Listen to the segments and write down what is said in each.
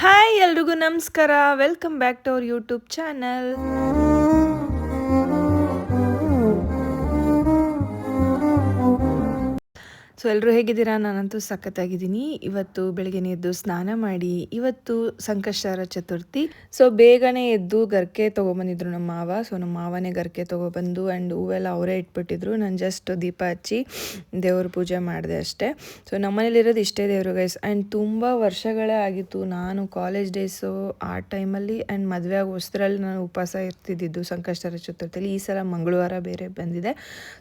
Hi ಎಲ್ರಿಗೂ ನಮಸ್ಕಾರ. Welcome back to our YouTube channel. So ಎಲ್ಲರೂ ಹೇಗಿದ್ದೀರಾ? ನಾನಂತೂ ಸಖತ್ತಾಗಿದ್ದೀನಿ. ಇವತ್ತು ಬೆಳಗ್ಗೆ ಎದ್ದು ಸ್ನಾನ ಮಾಡಿ, ಇವತ್ತು ಸಂಕಷ್ಟಹರ ಚತುರ್ಥಿ. ಸೊ ಬೇಗನೆ ಎದ್ದು ಗರ್ಕೆ ತೊಗೊಬಂದಿದ್ರು ನಮ್ಮ ಮಾವ. ಸೊ ನಮ್ಮ ಮಾವನೇ ಗರ್ಕೆ ತೊಗೊಬಂದು ಆ್ಯಂಡ್ ಹೂವೆಲ್ಲ ಅವರೇ ಇಟ್ಬಿಟ್ಟಿದ್ರು. ನಾನು ಜಸ್ಟ್ ದೀಪ ಹಚ್ಚಿ ದೇವ್ರ ಪೂಜೆ ಮಾಡಿದೆ ಅಷ್ಟೇ. ಸೊ ನಮ್ಮನೇಲಿರೋದು ಇಷ್ಟೇ ದೇವರು ಗೈಸ್. ಆ್ಯಂಡ್ ತುಂಬ ವರ್ಷಗಳೇ ಆಗಿತ್ತು. ನಾನು ಕಾಲೇಜ್ ಡೇಸು ಆ ಟೈಮಲ್ಲಿ ಆ್ಯಂಡ್ ಮದುವೆ ಆಗೋ ಹೊಸದ್ರಲ್ಲಿ ನಾನು ಉಪವಾಸ ಇರ್ತಿದ್ದಿದ್ದು ಸಂಕಷ್ಟಹರ ಚತುರ್ಥಿಯಲ್ಲಿ. ಈ ಸಲ ಮಂಗಳವಾರ ಬೇರೆ ಬಂದಿದೆ.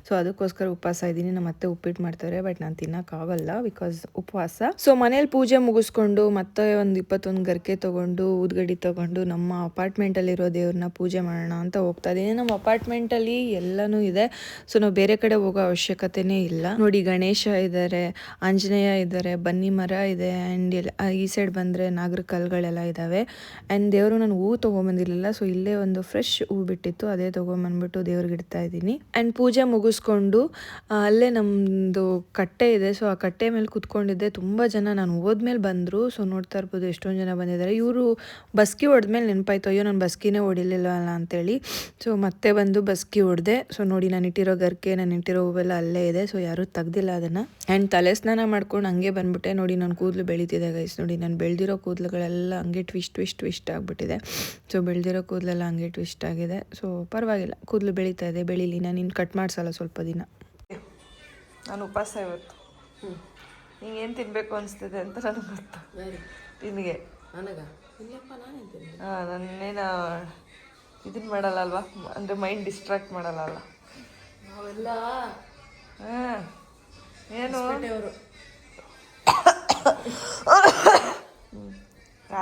ಸೊ ಅದಕ್ಕೋಸ್ಕರ ಉಪವಾಸ ಇದ್ದೀನಿ. ನಮ್ಮ ಅತ್ತೆ ಉಪ್ಪಿಟ್ಟು ಮಾಡ್ತಾರೆ, ಬಟ್ ನಾನು ತಿನ್ನೋಕ್ಕಾಗಲ್ಲ ಬಿಕಾಸ್ ಉಪವಾಸ. ಸೊ ಮನೇಲಿ ಪೂಜೆ ಮುಗಿಸ್ಕೊಂಡು ಮತ್ತೆ ಒಂದು 21 ಗರ್ಕೆ ತೊಗೊಂಡು ಊದ್ಗಡ್ಡಿ ತೊಗೊಂಡು ನಮ್ಮ ಅಪಾರ್ಟ್ಮೆಂಟಲ್ಲಿರೋ ದೇವ್ರನ್ನ ಪೂಜೆ ಮಾಡೋಣ ಅಂತ ಹೋಗ್ತಾ ಇದ್ದೀನಿ. ನಮ್ಮ ಅಪಾರ್ಟ್ಮೆಂಟಲ್ಲಿ ಎಲ್ಲನೂ ಇದೆ. ಸೊ ನಾವು ಬೇರೆ ಕಡೆ ಹೋಗೋ ಅವಶ್ಯಕತೆನೇ ಇಲ್ಲ. ನೋಡಿ, ಗಣೇಶ ಇದ್ದಾರೆ, ಆಂಜನೇಯ ಇದ್ದಾರೆ, ಬನ್ನಿ ಮರ ಇದೆ, ಆ್ಯಂಡ್ ಈ ಸೈಡ್ ಬಂದರೆ ನಾಗರ ಕಲ್ಗಳೆಲ್ಲ ಇದ್ದಾವೆ. ಆ್ಯಂಡ್ ದೇವರು ನಾನು ಹೂ ತೊಗೊಂಬಂದಿರಲಿಲ್ಲ. ಸೊ ಇಲ್ಲೇ ಒಂದು ಫ್ರೆಶ್ ಹೂ ಬಿಟ್ಟಿತ್ತು, ಅದೇ ತೊಗೊಂಬಂದ್ಬಿಟ್ಟು ದೇವ್ರಿಗೆ ಇಡ್ತಾ ಇದ್ದೀನಿ. ಆ್ಯಂಡ್ ಪೂಜೆ ಮುಗಿಸ್ಕೊಂಡು ಅಲ್ಲೇ ನಮ್ಮದು ಕಟ್ಟೆ ಇದೆ. ಸೊ ಆ ಕಟ್ಟೆ ಮೇಲೆ ಕೂತ್ಕೊಂಡಿದ್ದೆ. ತುಂಬ ಜನ ನಾನು ಹೋದ್ಮೇಲೆ ಬಂದರು. ಸೊ ನೋಡ್ತಾ ಇರ್ಬೋದು ಎಷ್ಟೊಂದು ಜನ ಬಂದಿದ್ದಾರೆ. ಇವರು ಬಸ್ಕಿ ಹೊಡೆದ್ಮೇಲೆ ನೆನಪಾಯ್ತು, ಅಯ್ಯೋ ನಾನು ಬಸ್ಕಿನೇ ಹೊಡಿಲಿಲ್ಲ ಅಲ್ಲ ಅಂತೇಳಿ. ಸೊ ಮತ್ತೆ ಬಂದು ಬಸ್ಕಿ ಹೊಡೆದೆ. ಸೊ ನೋಡಿ, ನಾನು ಇಟ್ಟಿರೋ ಗರ್ಕೆ, ನಾನು ಇಟ್ಟಿರೋ ಹೂವೆಲ್ಲ ಅಲ್ಲೇ ಇದೆ. ಸೊ ಯಾರೂ ತೆಗ್ದಿಲ್ಲ ಅದನ್ನು. ಆ್ಯಂಡ್ ತಲೆ ಸ್ನಾನ ಮಾಡ್ಕೊಂಡು ಹಂಗೆ ಬಂದುಬಿಟ್ಟೆ. ನೋಡಿ, ನನ್ನ ಕೂದಲು ಬೆಳೀತಿದೆ ಗೈಸ್. ನೋಡಿ, ನಾನು ಬೆಳೆದಿರೋ ಕೂದಲುಗಳೆಲ್ಲ ಹಂಗೆ ಟ್ವಿಸ್ಟ್ ಆಗಿಬಿಟ್ಟಿದೆ. ಸೊ ಬೆಳೆದಿರೋ ಕೂದಲೆಲ್ಲ ಹಂಗೆ ಟ್ವಿಸ್ಟ್ ಆಗಿದೆ. ಸೊ ಪರವಾಗಿಲ್ಲ, ಕೂದಲು ಬೆಳೀತಾ ಇದೆ, ಬೆಳೀಲಿ. ನಾನು ಇನ್ನು ಕಟ್ ಮಾಡಿಸಲ್ಲ ಸ್ವಲ್ಪ ದಿನ. ನಾನು ಉಪವಾಸ ಇವತ್ತು. ನಿಂಗೆ ಏನು ತಿನ್ನಬೇಕು ಅನಿಸ್ತಿದೆ ಅಂತ ನನಗೆ ಗೊತ್ತು. ನಿನಗೆ ನನ್ನೇನು ಇದನ್ನು ಮಾಡಲ್ಲ ಅಲ್ವಾ, ಅಂದರೆ ಮೈಂಡ್ ಡಿಸ್ಟ್ರಾಕ್ಟ್ ಮಾಡಲ್ಲ ಅಲ್ಲ ನಾವೆಲ್ಲ. ಹಾಂ, ಏನು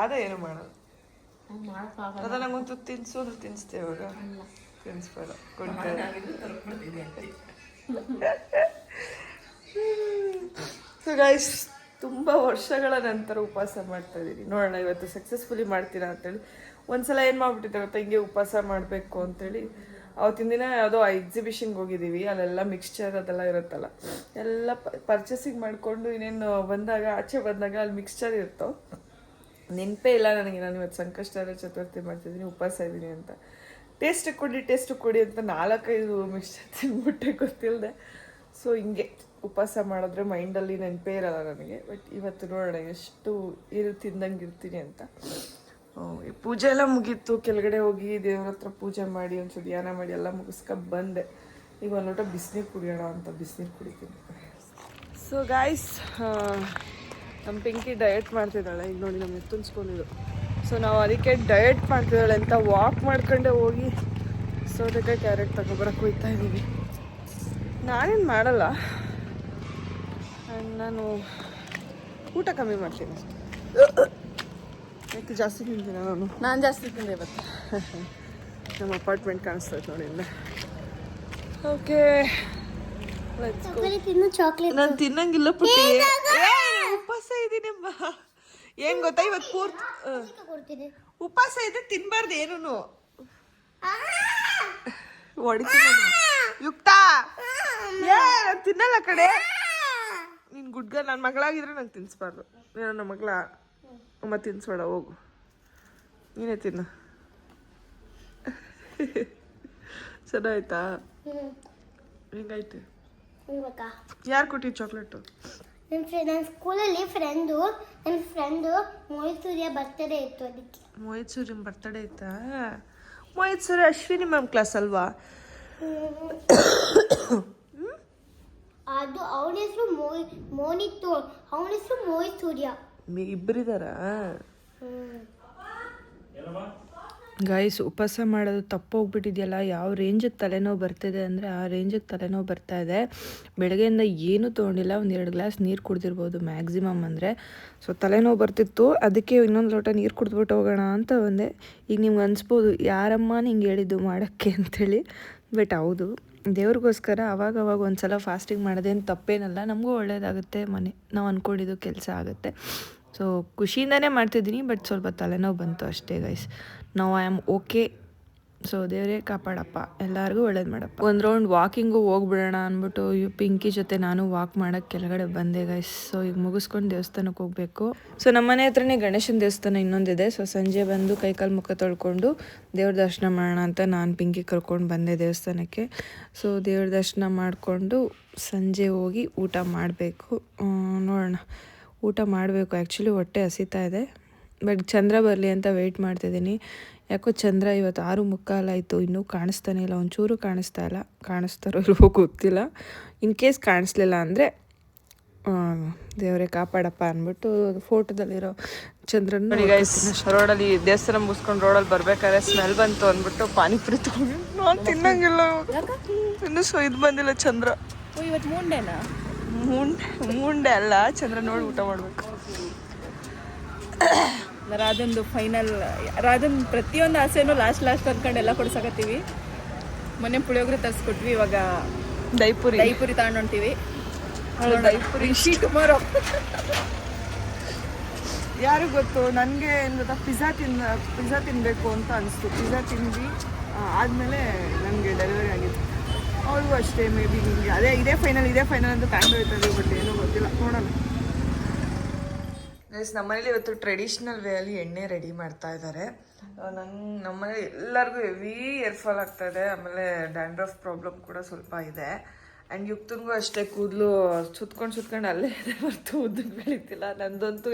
ಅದೇ ಏನು ಮಾಡಲ್ಲ. ಅದ ನಂಗೊಂದು ತಿನ್ಸು ಅಂದ್ರೆ ತಿನ್ಸ್ತೇವೆ. ಇವಾಗ ತಿನ್ಸ್ಬೇಡ, ಕೊಡ್ತೇವೆ. ಸೊ ಗೈಸ್, ತುಂಬ ವರ್ಷಗಳ ನಂತರ ಉಪವಾಸ ಮಾಡ್ತಾ ಇದ್ದೀನಿ. ನೋಡೋಣ ಇವತ್ತು ಸಕ್ಸಸ್ಫುಲಿ ಮಾಡ್ತೀರಾ ಅಂತೇಳಿ. ಒಂದ್ಸಲ ಏನು ಮಾಡ್ಬಿಟ್ಟಿದ್ದೆ ಗೊತ್ತಾ, ಹಿಂಗೆ ಉಪವಾಸ ಮಾಡಬೇಕು ಅಂತೇಳಿ. ಅವತ್ತಿನ ದಿನ ಯಾವುದೋ ಎಕ್ಸಿಬಿಷನ್ಗೆ ಹೋಗಿದ್ದೀವಿ. ಅಲ್ಲೆಲ್ಲ ಮಿಕ್ಸ್ಚರ್ ಅದೆಲ್ಲ ಇರುತ್ತಲ್ಲ, ಎಲ್ಲ ಪರ್ಚೇಸಿಂಗ್ ಮಾಡಿಕೊಂಡು ಇನ್ನೇನು ಬಂದಾಗ, ಆಚೆ ಬಂದಾಗ ಅಲ್ಲಿ ಮಿಕ್ಸ್ಚರ್ ಇರ್ತಾವೆ. ನೆನಪೇ ಇಲ್ಲ ನನಗೆ ನಾನು ಇವತ್ತು ಸಂಕಷ್ಟಹರ ಚತುರ್ಥಿ ಮಾಡ್ತಿದ್ದೀನಿ, ಉಪವಾಸ ಇದ್ದೀನಿ ಅಂತ. ಟೇಸ್ಟ್ ಕೊಡಿ ಅಂತ 4-5 ಮಿಕ್ಸ್ಚರ್ ತಿಂದ್ಬಿಟ್ಟೆ ಗೊತ್ತಿಲ್ಲದೆ. ಸೊ ಹಿಂಗೆ ಉಪವಾಸ ಮಾಡಿದ್ರೆ ಮೈಂಡಲ್ಲಿ ನೆನಪೇ ಇರಲ್ಲ ನನಗೆ. ಬಟ್ ಇವತ್ತು ನೋಡೋಣ ಎಷ್ಟು ತಿಂದಂಗೆ ಇರ್ತೀನಿ ಅಂತ. ಪೂಜೆ ಎಲ್ಲ ಮುಗೀತು. ಕೆಳಗಡೆ ಹೋಗಿ ದೇವ್ರ ಹತ್ರ ಪೂಜೆ ಮಾಡಿ ಒಂಚೂರು ಧ್ಯಾನ ಮಾಡಿ ಎಲ್ಲ ಮುಗಿಸ್ಕೊಂಡು ಬಂದೆ. ಈಗ ಒಂದು ಲೋಟ ಬಿಸಿನೀರು ಕುಡಿಯೋಣ ಅಂತ ಬಿಸಿನೀರು ಕುಡಿತೀನಿ. ಸೊ ಗಾಯ್ಸ್, ನಮ್ಮ ಪಿಂಕಿ ಡಯಟ್ ಮಾಡ್ತಿದ್ದಾಳೆ. ಈಗ ನೋಡಿ, ನಮ್ಮ ಎತ್ತುನ್ಸ್ಕೊಂಡಿದ್ದು. ಸೊ ನಾವು ಅದಕ್ಕೆ ಡಯಟ್ ಮಾಡ್ತಿದ್ದಾಳೆ ಅಂತ ವಾಕ್ ಮಾಡ್ಕೊಂಡೆ ಹೋಗಿ ಸೌತೆಕಾಯಿ ಕ್ಯಾರೆಟ್ ತಗೊಬರಕ್ಕೆ ಹೋಗ್ತಾ ಇದ್ದೀವಿ. ನಾನೇನು ಮಾಡಲ್ಲ, ನಾನು ಊಟ ಕಮ್ಮಿ ಮಾಡ್ತೀನಿ ಅಷ್ಟೇ. ಯಾಕೆ ಜಾಸ್ತಿ ತಿಂತೀನಿ ನಾನು ಜಾಸ್ತಿ ತಿಂದೆ ಇವತ್ತು. ನಮ್ಮ ಅಪಾರ್ಟ್ಮೆಂಟ್ ಕಾಣಿಸ್ತಾ ಇತ್ತು ನೋಡಿ ಇಲ್ಲೇ. ಓಕೆ, ನಾನು ತಿನ್ನಂಗಿಲ್ಲ ಪುಟ್ಟಿ, ಉಪವಾಸ ಇದ್ದೀನಿ. ಏನ್ ಗೊತ್ತಾ, ಇವತ್ತು ಪೂರ್ತಿ ಉಪವಾಸ ಇದೆ, ತಿನ್ಬಾರ್ದು ಏನೂ. ಹೊಡಿತೀನಿ ಯುಕ್ತ, ನಾನು ತಿನ್ನಲ್ಲ ಕಡೆ. ನೀನು ಗುಡ್ಗ ನನ್ನ ಮಗಳಾಗಿದ್ರೆ ನಂಗೆ ತಿನ್ನಿಸ್ಬಾರ್ದು. ನೀನು ನನ್ನ ಮಗಳ, ಅಮ್ಮ ತಿನ್ನಿಸ್ಬೇಡ, ಹೋಗು, ನೀನೇ ತಿನ್ನು. ಚೆನ್ನಾಯ್ತಾ? ಹೆಂಗಾಯ್ತು? ಯಾರು ಕೊಟ್ಟಿದ್ದು ಚಾಕ್ಲೇಟು? ನನ್ನ ಸ್ಕೂಲಲ್ಲಿ ನನ್ನ ಫ್ರೆಂಡು ಮೋಹಿತ್ ಸೂರ್ಯ ಬರ್ತಡೇ ಇತ್ತು, ಅದಕ್ಕೆ. ಮೋಹಿತ್ ಸೂರ್ಯನ ಬರ್ತಡೇ ಇತ್ತಾ? ಮೋಹಿತ್ ಸೂರ್ಯ ಅಶ್ವಿನಿ ಮ್ಯಾಮ್ ಕ್ಲಾಸ್ ಅಲ್ವಾ? ಅದು ಅವನ ಹೆಸರು ಮೋನಿತ್ತು, ಅವನ ಹೆಸರು ಮೋಹಿತ್ ಸೂರ್ಯ. ಇಬ್ಬರಿದಾರ? ಗೈಸ್, ಉಪವಾಸ ಮಾಡೋದು ತಪ್ಪೋಗ್ಬಿಟ್ಟಿದೆಯಲ್ಲ. ಯಾವ ರೇಂಜಿಗೆ ತಲೆನೋವು ಬರ್ತಿದೆ ಅಂದರೆ ಆ ರೇಂಜಿಗೆ ತಲೆನೋವು ಬರ್ತಾ ಇದೆ. ಬೆಳಗ್ಗೆಯಿಂದ ಏನೂ ತೊಗೊಂಡಿಲ್ಲ, 1-2 ಗ್ಲಾಸ್ ನೀರು ಕುಡ್ದಿರ್ಬೋದು ಮ್ಯಾಕ್ಸಿಮಮ್ ಅಂದರೆ. ಸೊ ತಲೆನೋವು ಬರ್ತಿತ್ತು, ಅದಕ್ಕೆ ಇನ್ನೊಂದು ಲೋಟ ನೀರು ಕುಡಿದ್ಬಿಟ್ಟು ಹೋಗೋಣ ಅಂತ ಬಂದೆ. ಈಗ ನಿಮ್ಗೆ ಅನಿಸ್ಬೋದು, ಯಾರಮ್ಮ ನಿಂಗೆ ಹೇಳಿದ್ದು ಮಾಡೋಕ್ಕೆ ಅಂಥೇಳಿ. ಬಟ್ ಹೌದು, ದೇವ್ರಿಗೋಸ್ಕರ ಅವಾಗವಾಗ ಒಂದು ಸಲ ಫಾಸ್ಟಿಂಗ್ ಮಾಡೋದೇನು ತಪ್ಪೇನಲ್ಲ. ನಮಗೂ ಒಳ್ಳೆಯದಾಗುತ್ತೆ, ನಾವು ಅಂದ್ಕೊಂಡಿದ್ದು ಕೆಲಸ ಆಗುತ್ತೆ. ಸೊ ಖುಷಿಯಿಂದನೇ ಮಾಡ್ತಿದ್ದೀನಿ. ಬಟ್ ಸ್ವಲ್ಪ ತಲೆನೋವು ಬಂತು ಅಷ್ಟೇ guys. Now I am okay. So ದೇವರೇ ಕಾಪಾಡಪ್ಪ, ಎಲ್ಲರಿಗೂ ಒಳ್ಳೇದು ಮಾಡಪ್ಪ. ಒಂದು ರೌಂಡ್ ವಾಕಿಂಗು ಹೋಗ್ಬಿಡೋಣ ಅಂದ್ಬಿಟ್ಟು ಪಿಂಕಿ ಜೊತೆ ನಾನು ವಾಕ್ ಮಾಡೋಕ್ಕೆ ಕೆಳಗಡೆ ಬಂದೆ ಗೈಸ್. ಸೊ ಈಗ ಮುಗಿಸ್ಕೊಂಡು ದೇವಸ್ಥಾನಕ್ಕೆ ಹೋಗಬೇಕು. ಸೊ ನಮ್ಮ ಮನೆ ಹತ್ರನೇ ಗಣೇಶನ ದೇವಸ್ಥಾನ ಇನ್ನೊಂದಿದೆ. ಸೊ ಸಂಜೆ ಬಂದು ಕೈಕಾಲು ಮುಖ ತೊಳ್ಕೊಂಡು ದೇವ್ರ ದರ್ಶನ ಮಾಡೋಣ ಅಂತ ನಾನು ಪಿಂಕಿ ಕರ್ಕೊಂಡು ಬಂದೆ ದೇವಸ್ಥಾನಕ್ಕೆ. ಸೊ ದೇವ್ರ ದರ್ಶನ ಮಾಡಿಕೊಂಡು ಸಂಜೆ ಹೋಗಿ ಊಟ ಮಾಡಬೇಕು. ನೋಡೋಣ, ಊಟ ಮಾಡಬೇಕು. ಆ್ಯಕ್ಚುಲಿ ಹೊಟ್ಟೆ ಹಸಿತಾ ಇದೆ, ಬಟ್ ಚಂದ್ರ ಬರಲಿ ಅಂತ ವೆಯ್ಟ್ ಮಾಡ್ತಿದ್ದೀನಿ. ಯಾಕೋ ಚಂದ್ರ ಇವತ್ತು 6:45 ಆಯಿತು, ಇನ್ನೂ ಕಾಣಿಸ್ತಾನೆ ಇಲ್ಲ, ಒಂಚೂರು ಕಾಣಿಸ್ತಾ ಇಲ್ಲ. ಕಾಣಿಸ್ತಾರೋ ಇಲ್ವೋ ಗೊತ್ತಿಲ್ಲ. ಇನ್ ಕೇಸ್ ಕಾಣಿಸ್ಲಿಲ್ಲ ಅಂದರೆ ದೇವರೇ ಕಾಪಾಡಪ್ಪ ಅಂದ್ಬಿಟ್ಟು ಫೋಟೋದಲ್ಲಿರೋ ಚಂದ್ರನ ರೋಡಲ್ಲಿ ದೇವಸ್ಥಾನ ಮುಗಿಸ್ಕೊಂಡು ರೋಡಲ್ಲಿ ಬರ್ಬೇಕಾದ್ರೆ ಸ್ಮೆಲ್ ಬಂತು ಅಂದ್ಬಿಟ್ಟು ಪಾನಿಪುರಿ ತಗೊಂಡು ನಾನು ತಿನ್ನಂಗಿಲ್ಲ. ಇನ್ನು ಸೊ ಇದು ಬಂದಿಲ್ಲ ಚಂದ್ರ. ಇವತ್ತು ಮುಂಡೆನಾ? ಮುಂಡೆ ಅಲ್ಲ, ಚಂದ್ರ ನೋಡಿ ಊಟ ಮಾಡಬೇಕು. ರಾಧಂದು ಫೈನಲ್, ರಾಧನ್ ಪ್ರತಿಯೊಂದು ಆಸೆನೂ ಲಾಸ್ಟ್ ಅಂದ್ಕೊಂಡು ಎಲ್ಲ ಕೊಡ್ಸಕತ್ತೀವಿ. ಮೊನ್ನೆ ಪುಳಿಯೋಗರೆ ತರಿಸ್ಕೊಟ್ವಿ, ಇವಾಗ ದೈಪುರಿ ತಗೊಂಡು ಹೊಂಟೀವಿ. ದೈಪುರಿ ಟುಮಾರೋ ಯಾರು ಗೊತ್ತು, ನನಗೆ ಏನು ಗೊತ್ತಾ, ಪಿಜ್ಜಾ ತಿನ್ನಬೇಕು ಅಂತ ಅನಿಸ್ತು. ಪಿಜ್ಜಾ ತಿಂದು ಆದಮೇಲೆ ನನಗೆ ಡೆಲಿವರಿ ಆಗಿತ್ತು. ಅವ್ರಿಗೂ ಅಷ್ಟೇ, ಮೇ ಬಿ ನಿಮಗೆ ಇದೇ ಫೈನಲ್ ಅಂತ ಟೈಮ್ ಇರ್ತದೆ, ಬಟ್ ಏನೋ ಗೊತ್ತಿಲ್ಲ, ನೋಡೋಣ. ನಮ್ಮನೇಲಿ ಇವತ್ತು ಟ್ರೆಡಿಷ್ನಲ್ ವೇಯಲ್ಲಿ ಎಣ್ಣೆ ರೆಡಿ ಮಾಡ್ತಾ ಇದ್ದಾರೆ. ನಮ್ಮನೇಲಿ ಎಲ್ಲರಿಗೂ ಹೆವಿ ಏರ್ ಫಾಲ್ ಆಗ್ತಾ ಇದೆ, ಆಮೇಲೆ ಡ್ಯಾಂಡ್ರಫ್ ಪ್ರಾಬ್ಲಮ್ ಕೂಡ ಸ್ವಲ್ಪ ಇದೆ. ಆ್ಯಂಡ್ ಯುಕ್ತನಿಗೂ ಅಷ್ಟೇ, ಕೂದಲು ಸುತ್ಕೊಂಡು ಅಲ್ಲೇ ಇದೆ ಹೊರತು ಉದ್ದಕ್ಕೆ ಬೆಳೀತಿಲ್ಲ. ನಂದಂತೂ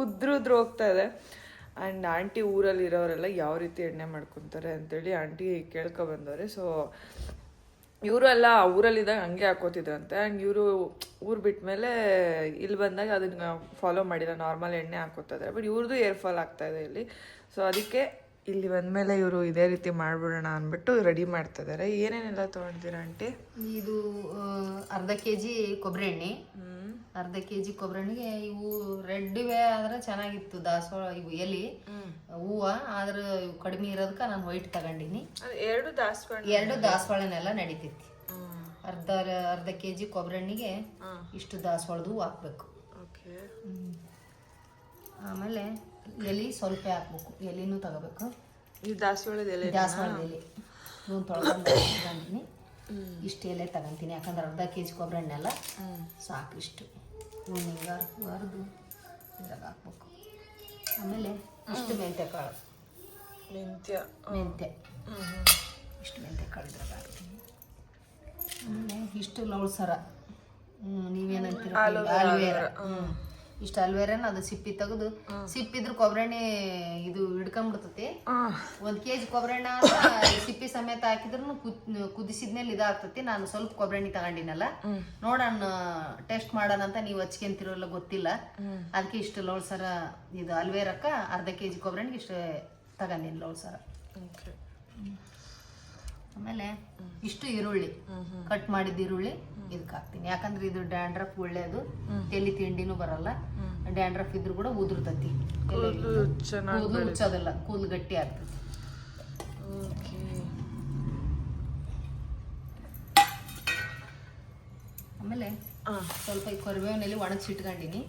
ಉದ್ರು ಹೋಗ್ತಾ ಇದೆ. ಆ್ಯಂಡ್ ಆಂಟಿ ಊರಲ್ಲಿ ಇರೋರೆಲ್ಲ ಯಾವ ರೀತಿ ಎಣ್ಣೆ ಮಾಡ್ಕೊತಾರೆ ಅಂತೇಳಿ ಆಂಟಿ ಕೇಳ್ಕೊಬಂದವ್ರೆ. ಸೊ ಇವರು ಎಲ್ಲ ಊರಲ್ಲಿದ್ದಾಗ ಹಂಗೆ ಹಾಕೋತಿದ್ರಂತೆ. ಆ್ಯಂಡ್ ಇವರು ಊರು ಬಿಟ್ಮೇಲೆ ಇಲ್ಲಿ ಬಂದಾಗ ಅದನ್ನ ಫಾಲೋ ಮಾಡಿಲ್ಲ, ನಾರ್ಮಲ್ ಎಣ್ಣೆ ಹಾಕೋತಿದ್ದಾರೆ. ಬಟ್ ಇವ್ರದ್ದು ಏರ್ ಫಾಲ್ ಆಗ್ತಾಯಿದೆ ಇಲ್ಲಿ. ಸೊ ಅದಕ್ಕೆ ಇಲ್ಲಿ ಬಂದಮೇಲೆ ಇವರು ಇದೇ ರೀತಿ ಮಾಡಿಬಿಡೋಣ ಅಂದ್ಬಿಟ್ಟು ರೆಡಿ ಮಾಡ್ತಿದ್ದಾರೆ. ಏನೇನೆಲ್ಲ ತೊಗೊಂಡಿದ್ದೀರಾ ಆಂಟಿ? ಇದು ಅರ್ಧ kg ಕೊಬ್ಬರಿ ಎಣ್ಣೆ, ಅರ್ಧ kg ಕೊಬ್ಬರಿ ಎಣ್ಣೆಗೆ ಇವು ರೆಡ್ವೇ ಆದ್ರೆ ಚೆನ್ನಾಗಿತ್ತು. ದಾಸವಾಳ ಇವು ಎಲೆ ಹೂವು ಆದ್ರೆ ಇವು ಕಡಿಮೆ ಇರೋದಕ್ಕೆ ನಾನು ವೈಟ್ ತಗೊಂಡಿನಿ. ಎರಡು ದಾಸವಾಳನೆಲ್ಲ ನಡೀತೈತಿ. ಅರ್ಧ kg ಕೊಬ್ಬರಿ ಎಣ್ಣೆಗೆ ಇಷ್ಟು ದಾಸವಾಳದ ಹೂವು ಹಾಕ್ಬೇಕು. ಆಮೇಲೆ ಎಲೆ ಸ್ವಲ್ಪ ಹಾಕ್ಬೇಕು, ಎಲೆನೂ ತಗೋಬೇಕು. ದಾಸವಾಳದ ಎಲೆ ಇವನು ತೊಳ್ಕೊಂಡು ತಗೊಂಡಿನಿ. ಇಷ್ಟು ಎಲೆ ತಗೊಂತೀನಿ, ಯಾಕಂದ್ರೆ ಅರ್ಧ kg ಕೊಬ್ಬರಿ ಎಣ್ಣೆ ಎಲ್ಲ ಸಾಕು. ಇಷ್ಟು ಹಿಂಗೆ ಹರಿದು ಇದ್ರಾಗ ಹಾಕ್ಬೇಕು. ಆಮೇಲೆ ಇಷ್ಟು ಮೆಂತ್ಯ ಕಾಳು, ಇಷ್ಟು ಮೆಂತ್ಯ ಕಾಳು ಇದ್ರಾಗ ಹಾಕ್ತೀನಿ. ಆಮೇಲೆ ಇಷ್ಟು ಲೌಳ್ಸರ, ನೀವೇನಂತೀರ ಆಲ್ವೇರ, ಇಷ್ಟು ಅಲ್ವೇರನ ಅದು ಸಿಪ್ಪಿ ತೆಗೆದು, ಸಿಪ್ಪಿದ್ರು ಕೊಬ್ಬರಿ ಎಣ್ಣೆ ಇದು ಹಿಡ್ಕೊಂಡ್ಬಿಡ್ತತಿ. 1 kg ಕೊಬ್ಬರಿ ಎಣ್ಣೆ ಸಿಪ್ಪಿ ಸಮೇತ ಹಾಕಿದ್ರು ಕುದಿಸಿದ್ಮೇಲೆ ಇದಾಗ್ತತಿ. ನಾನು ಸ್ವಲ್ಪ ಕೊಬ್ಬರಿ ಎಣ್ಣೆ ತಗೊಂಡಿನಲ್ಲ, ನೋಡೋಣ ಟೆಸ್ಟ್ ಮಾಡೋಣ ಅಂತ. ನೀವು ಹಚ್ಕೊಂತಿರೋಲ್ಲ ಗೊತ್ತಿಲ್ಲ, ಅದಕ್ಕೆ ಇಷ್ಟು ಲೋಳ್ಸರ ಇದು ಅಲ್ವೇರಕ್ಕ ಅರ್ಧ kg ಕೊಬ್ಬರಿ ಎಣ್ಣೆಗೆ ಇಷ್ಟು ತಗೊಂಡಿನಿ ಲೋಳ್ಸರ. ಆಮೇಲೆ ಇಷ್ಟು ಈರುಳ್ಳಿ, ಕಟ್ ಮಾಡಿದ ಈರುಳ್ಳಿ ಇದಕ್ಕೆ ಹಾಕ್ತೀನಿ. ಯಾಕಂದ್ರೆ ಇದು ಡ್ಯಾಂಡ್ರಫ್ ಒಳ್ಳೇದು, ತಲೆ ತಿಂಡಿನೂ ಬರಲ್ಲ. ಡ್ಯಾಂಡ್ರಫ್ ಇದ್ರು ಕೂಡ ಉದುರ್ತತಿ, ಕೂದಲು ಉಚ್ಚೋದಲ್ಲ, ಕೂದಲು ಗಟ್ಟಿ ಆಗ್ತದೆ. ಆಮೇಲೆ ಸ್ವಲ್ಪ ಈ ಕರಿಬೇವಿನಲ್ಲಿ ಒಣಗಿಸಿಟ್ಕೊಂಡಿನಿ.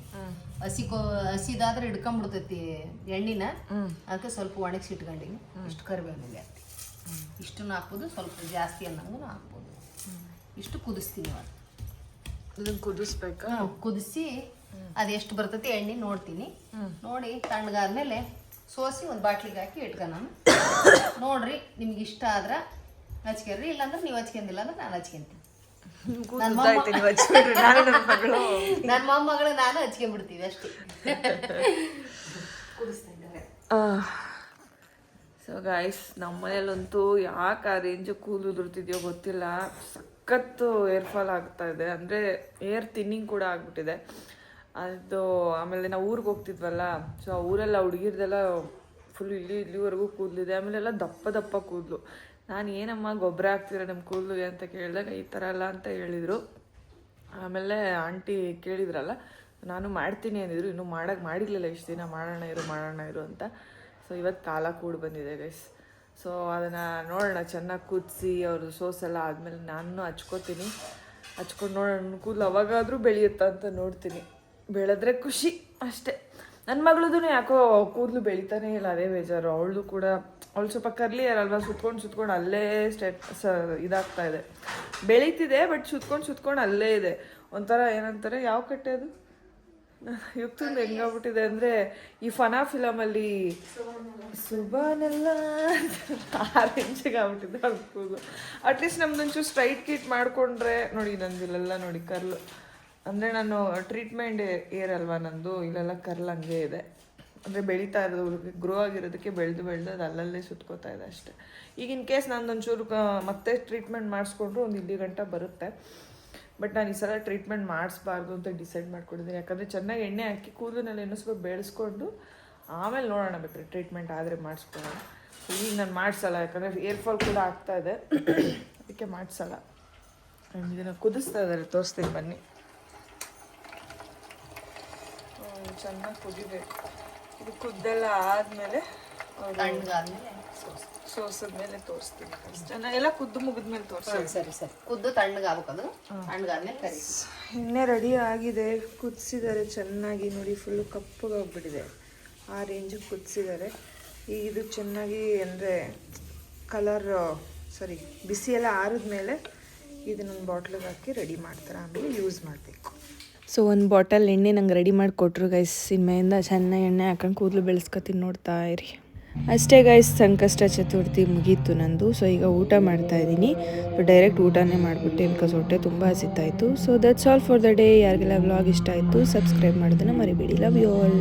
ಹಸಿದಾದ್ರೆ ಹಿಡ್ಕೊಂಡ್ಬಿಡ್ತೈತಿ ಎಣ್ಣಿನ, ಅದಕ್ಕೆ ಸ್ವಲ್ಪ ಒಣಗಿಸಿಟ್ಕೊಂಡಿನಿ. ಇಷ್ಟು ಕರಿಬೇವಿನಲ್ಲಿ ಹಾಕ್ತೀನಿ. ಇಷ್ಟನ್ನು ಹಾಕ್ಬೋದು, ಸ್ವಲ್ಪ ಜಾಸ್ತಿ ಅನ್ನಂಗೂ ಹಾಕ್ಬೋದು. ಇಷ್ಟು ಕುದಿಸ್ತೀನಿ. ಅದನ್ನು ಕುದಿಸ್ಬೇಕಾ? ಕುದಿಸಿ ಅದೆಷ್ಟು ಬರ್ತೈತಿ ಎಣ್ಣೆ ನೋಡ್ತೀನಿ. ನೋಡಿ ತಣ್ಣಗಾದ್ಮೇಲೆ ಸೋಸಿ ಒಂದು ಬಾಟ್ಲಿಗೆ ಹಾಕಿ ಇಟ್ಕೊಳ್ಳೋಣ. ನೋಡ್ರಿ ನಿಮ್ಗೆ ಇಷ್ಟ ಆದ್ರೆ ಹಚ್ಕೊಳ್ರಿ, ಇಲ್ಲಾಂದ್ರೆ ನೀವು ಹಚ್ಕೊಂಡಿಲ್ಲ ಅಂದ್ರೆ ನಾನು ಹಚ್ಕೊಂತೀನಿ. ನನ್ನ ಮೊಮ್ಮಗಳು ನಾನು ಹಚ್ಕೊಂಡ್ಬಿಡ್ತೀವಿ ಅಷ್ಟೇ. ಸೊ ಗಾಯ್ಸ್, ನಮ್ಮ ಮನೇಲಂತೂ ಯಾಕೆ ಆ ರೇಂಜು ಕೂದಲು ಉದುರ್ತಿದ್ಯೋ ಗೊತ್ತಿಲ್ಲ, ಸಖತ್ತು ಏರ್ ಫಾಲ್ ಆಗ್ತಾ ಇದೆ. ಅಂದರೆ ಏರ್ ಥಿನ್ನಿಂಗ್ ಕೂಡ ಆಗ್ಬಿಟ್ಟಿದೆ ಅದು. ಆಮೇಲೆ ನಾವು ಊರಿಗೆ ಹೋಗ್ತಿದ್ವಲ್ಲ, ಸೊ ಆ ಊರೆಲ್ಲ ಹುಡುಗಿರ್ದೆಲ್ಲ ಫುಲ್ ಇಲ್ಲಿವರೆಗೂ ಕೂದಲಿದೆ. ಆಮೇಲೆಲ್ಲ ದಪ್ಪ ಕೂದಲು. ನಾನು ಏನಮ್ಮ ಗೊಬ್ಬರ ಹಾಕ್ತೀರ ನಿಮ್ಮ ಕೂದಲಿಗೆ ಅಂತ ಕೇಳಿದಾಗ ಈ ಥರ ಎಲ್ಲ ಅಂತ ಹೇಳಿದರು. ಆಮೇಲೆ ಆಂಟಿ ಕೇಳಿದ್ರಲ್ಲ, ನಾನು ಮಾಡ್ತೀನಿ ಅಂದಿದ್ರು, ಇನ್ನೂ ಮಾಡಿರಲಿಲ್ಲ ಇಷ್ಟು ದಿನ. ಮಾಡೋಣ ಇರು ಅಂತ. ಸೊ ಇವತ್ತು ಕಾಲ ಕೂಡ ಬಂದಿದೆ ಗೈಸ್. ಸೊ ಅದನ್ನು ನೋಡೋಣ, ಚೆನ್ನಾಗಿ ಕುದಿಸಿ ಅವ್ರದ್ದು ಸೋಸೆಲ್ಲ ಆದಮೇಲೆ ನಾನು ಹಚ್ಕೋತೀನಿ. ಹಚ್ಕೊಂಡು ನೋಡೋಣ ಕೂದಲು ಅವಾಗಾದರೂ ಬೆಳೆಯುತ್ತಾ ಅಂತ ನೋಡ್ತೀನಿ. ಬೆಳೆದ್ರೆ ಖುಷಿ ಅಷ್ಟೇ. ನನ್ನ ಮಗಳದ್ದು ಯಾಕೋ ಕೂದಲು ಬೆಳೀತಾನೆ ಇಲ್ಲ, ಅದೇ ಬೇಜಾರು. ಅವಳು ಕೂಡ ಅವಳು ಸ್ವಲ್ಪ ಕರ್ಲಿ ಅಲ್ವಾ, ಸುತ್ಕೊಂಡು ಅಲ್ಲೇ ಇದಾಗ್ತಾ ಇದೆ, ಬೆಳೀತಿದೆ ಬಟ್ ಸುತ್ಕೊಂಡು ಅಲ್ಲೇ ಇದೆ. ಒಂಥರ ಏನಂತಾರೆ, ಯಾವ ಕಟ್ಟೆ ಅದು ಯುಕ್ತಂದು ಹೆಂಗಾಗ್ಬಿಟ್ಟಿದೆ ಅಂದರೆ ಈ ಫನಾ ಫಿಲಮಲ್ಲಿ ಸುಬಾನೆಲ್ಲ ಆ ರೇಂಜಿಗೆ ಆಗ್ಬಿಟ್ಟಿದೆ ಅವ್ರ ಕೂದಲು. ಅಟ್ಲೀಸ್ಟ್ ನಮ್ದೊಂಚೂರು ಸ್ಟ್ರೈಟ್ ಕೀಟ್ ಮಾಡಿಕೊಂಡ್ರೆ ನೋಡಿ, ನಂದಿಲ್ಲೆಲ್ಲ ನೋಡಿ ಕರ್ಲು, ಅಂದರೆ ನಾನು ಟ್ರೀಟ್ಮೆಂಟ್ ಏರ್ ಅಲ್ವಾ ನಂದು, ಇಲ್ಲೆಲ್ಲ ಕರ್ಲ್ ಹಂಗೆ ಇದೆ. ಅಂದರೆ ಬೆಳೀತಾ ಇರೋದು, ಗ್ರೋ ಆಗಿರೋದಕ್ಕೆ ಬೆಳೆದು ಅದು ಅಲ್ಲಲ್ಲೇ ಸುತ್ಕೋತಾ ಇದೆ ಅಷ್ಟೇ. ಈಗ ಇನ್ ಕೇಸ್ ನಂದೊಂಚೂರು ಮತ್ತೆ ಟ್ರೀಟ್ಮೆಂಟ್ ಮಾಡಿಸ್ಕೊಂಡ್ರು ಒಂದು ಇಲ್ಲಿ ಗಂಟ ಬರುತ್ತೆ. ಬಟ್ ನಾನು ಈ ಸಲ ಟ್ರೀಟ್ಮೆಂಟ್ ಮಾಡಿಸ್ಬಾರ್ದು ಅಂತ ಡಿಸೈಡ್ ಮಾಡ್ಕೊಂಡಿದ್ದೀನಿ. ಯಾಕಂದರೆ ಚೆನ್ನಾಗಿ ಎಣ್ಣೆ ಹಾಕಿ ಕೂದಲನ್ನೆಲ್ಲ ಇನ್ನೂ ಸ್ವಲ್ಪ ಬೆಳೆಸ್ಕೊಂಡು ಆಮೇಲೆ ನೋಡೋಣ, ಬೇಕಾದ್ರೆ ಟ್ರೀಟ್ಮೆಂಟ್ ಆದರೆ ಮಾಡಿಸ್ಕೊಳ್ಳೋಣ. ಈಗ ನಾನು ಮಾಡಿಸಲ್ಲ, ಯಾಕಂದರೆ ಏರ್ ಫಾಲ್ ಕೂಡ ಆಗ್ತಾ ಇದೆ, ಅದಕ್ಕೆ ಮಾಡಿಸಲ್ಲ. ಇದನ್ನು ಕುದಿಸ್ತಾ ಇದ್ದಾರೆ, ತೋರಿಸ್ತೀನಿ ಬನ್ನಿ. ಚೆನ್ನಾಗಿ ಕುದಿಬೇಕು. ಇದು ಕುದ್ದೆಲ್ಲ ಆದಮೇಲೆ ಸೋಸಿದ್ಮೇಲೆ ತೋರಿಸ್ತೀನಿ. ಚೆನ್ನಾಗಿ ಎಲ್ಲ ಕುದ್ದು ಮುಗಿದ್ಮೇಲೆ ತೋರಿಸ್ತೀನಿ. ಸರಿ ಕುದ್ದು ತಣ್ಣಗಾಗಬೇಕು, ಅದು ತಣ್ಣಗಾದ್ಮೇಲೆ ಕರಿ. ಎಣ್ಣೆ ರೆಡಿ ಆಗಿದೆ, ಕುದಿಸಿದ್ದಾರೆ ಚೆನ್ನಾಗಿ ನೋಡಿ, ಫುಲ್ಲು ಕಪ್ಪಗಾಗ್ಬಿಟ್ಟಿದೆ, ಆ ರೇಂಜಿಗೆ ಕುದಿಸಿದ್ದಾರೆ. ಈಗ ಇದು ಚೆನ್ನಾಗಿ ಅಂದರೆ ಕಲರ್ ಬಿಸಿ ಎಲ್ಲ ಆರಿದ್ಮೇಲೆ ಇದನ್ನೊಂದು ಬಾಟ್ಲಿಗೆ ಹಾಕಿ ರೆಡಿ ಮಾಡ್ತಾರೆ, ಆಮೇಲೆ ಯೂಸ್ ಮಾಡಬೇಕು. ಸೊ ಒಂದು ಬಾಟಲ್ ಎಣ್ಣೆ ನಂಗೆ ರೆಡಿ ಮಾಡಿ ಕೊಟ್ಟರು ಗೈಸ್. ಇನ್ಮೇಲಿಂದ ಚೆನ್ನಾಗಿ ಎಣ್ಣೆ ಹಾಕೊಂಡು ಕೂದಲು ಬೆಳೆಸ್ಕೊತೀನಿ, ನೋಡ್ತಾ ಇರಿ. ಅಷ್ಟೇ ಗೈಸ್, ಸಂಕಷ್ಟ ಚತುರ್ಥಿ ಮುಗೀತು ನಂದು. ಸೊ ಈಗ ಊಟ ಮಾಡ್ತಾ ಇದ್ದೀನಿ. ಸೊ ಡೈರೆಕ್ಟ್ ಊಟನೇ ಮಾಡಿಬಿಟ್ಟೆ, ಬಿಕಾಸ್ ಹೊಟ್ಟೆ ತುಂಬ ಹಸಿತಾಯಿತು. So that's all for the day. ಯಾರಿಗೆಲ್ಲ ವ್ಲಾಗ್ ಇಷ್ಟ ಆಯಿತು ಸಬ್ಸ್ಕ್ರೈಬ್ ಮಾಡೋದನ್ನು ಮರಿಬೇಡಿ. Love you all.